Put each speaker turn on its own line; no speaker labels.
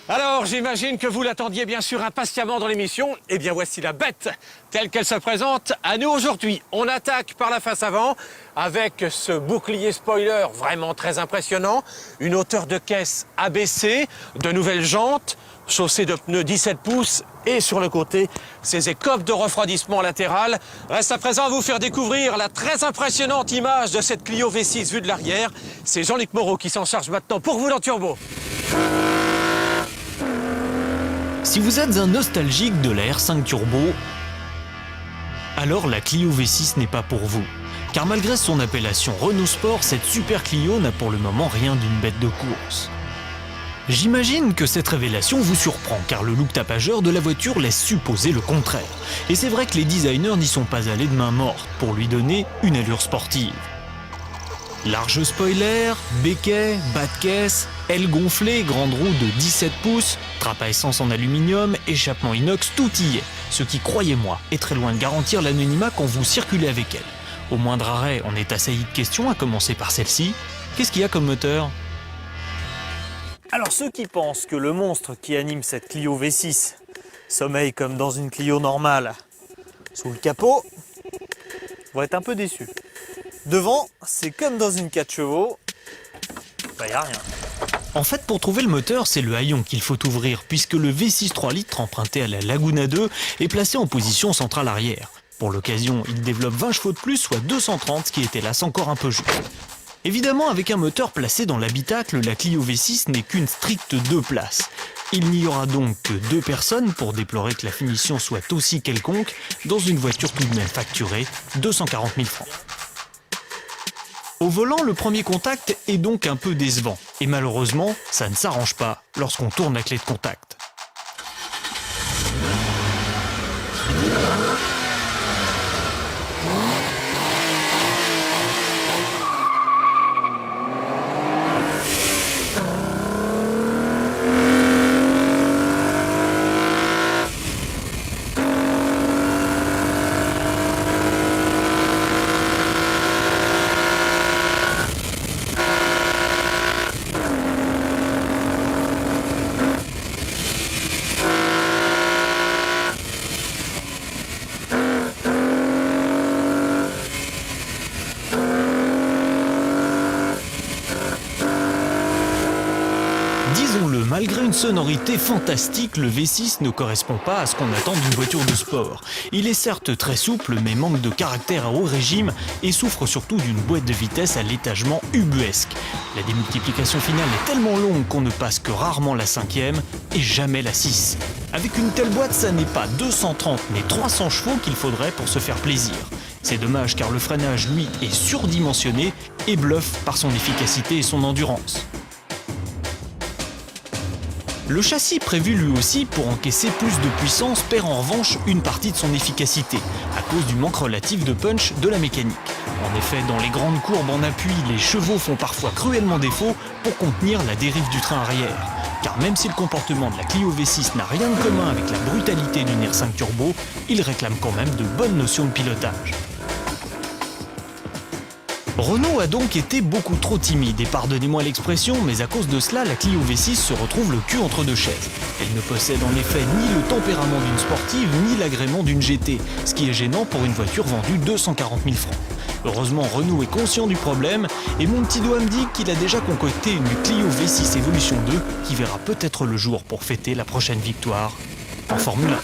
Alors, j'imagine que vous l'attendiez bien sûr impatiemment dans l'émission. Eh bien, voici la bête telle qu'elle se présente à nous aujourd'hui. On attaque par la face avant avec ce bouclier spoiler vraiment très impressionnant, une hauteur de caisse abaissée, de nouvelles jantes, chaussée de pneus 17 pouces et sur le côté, ces écopes de refroidissement latéral. Reste à présent à vous faire découvrir la très impressionnante image de cette Clio V6 vue de l'arrière. C'est Jean-Luc Moreau qui s'en charge maintenant pour vous dans Turbo.
Si vous êtes un nostalgique de la R5 Turbo, alors la Clio V6 n'est pas pour vous. Car malgré son appellation Renault Sport, cette super Clio n'a pour le moment rien d'une bête de course. J'imagine que cette révélation vous surprend car le look tapageur de la voiture laisse supposer le contraire. Et c'est vrai que les designers n'y sont pas allés de main morte pour lui donner une allure sportive. Large spoiler, béquet, bas de caisse, aile gonflée, grande roue de 17 pouces, trappe à essence en aluminium, échappement inox, tout y est. Ce qui, croyez-moi, est très loin de garantir l'anonymat quand vous circulez avec elle. Au moindre arrêt, on est assailli de questions, à commencer par celle-ci. Qu'est-ce qu'il y a comme moteur ? Alors ceux qui pensent que le monstre qui anime cette Clio V6 sommeille comme dans une Clio normale sous le capot vont être un peu déçus. Devant, c'est comme dans une 4 chevaux, y a rien. En fait, pour trouver le moteur, c'est le haillon qu'il faut ouvrir, puisque le V6 3 litres emprunté à la Laguna 2 est placé en position centrale arrière. Pour l'occasion, il développe 20 chevaux de plus, soit 230, ce qui est hélas encore un peu juste. Évidemment, avec un moteur placé dans l'habitacle, la Clio V6 n'est qu'une stricte 2 places. Il n'y aura donc que 2 personnes pour déplorer que la finition soit aussi quelconque dans une voiture tout de même facturée 240 000 francs. Au volant, le premier contact est donc un peu décevant. Et malheureusement, ça ne s'arrange pas lorsqu'on tourne la clé de contact. Disons-le, malgré une sonorité fantastique, le V6 ne correspond pas à ce qu'on attend d'une voiture de sport. Il est certes très souple, mais manque de caractère à haut régime et souffre surtout d'une boîte de vitesse à l'étagement ubuesque. La démultiplication finale est tellement longue qu'on ne passe que rarement la 5e et jamais la 6. Avec une telle boîte, ça n'est pas 230 mais 300 chevaux qu'il faudrait pour se faire plaisir. C'est dommage car le freinage, lui, est surdimensionné et bluffe par son efficacité et son endurance. Le châssis prévu lui aussi pour encaisser plus de puissance perd en revanche une partie de son efficacité, à cause du manque relatif de punch de la mécanique. En effet, dans les grandes courbes en appui, les chevaux font parfois cruellement défaut pour contenir la dérive du train arrière. Car même si le comportement de la Clio V6 n'a rien de commun avec la brutalité d'une R5 Turbo, il réclame quand même de bonnes notions de pilotage. Renault a donc été beaucoup trop timide, et pardonnez-moi l'expression, mais à cause de cela, la Clio V6 se retrouve le cul entre deux chaises. Elle ne possède en effet ni le tempérament d'une sportive, ni l'agrément d'une GT, ce qui est gênant pour une voiture vendue 240 000 francs. Heureusement, Renault est conscient du problème, et mon petit doigt me dit qu'il a déjà concocté une Clio V6 Evolution 2 qui verra peut-être le jour pour fêter la prochaine victoire en Formule 1.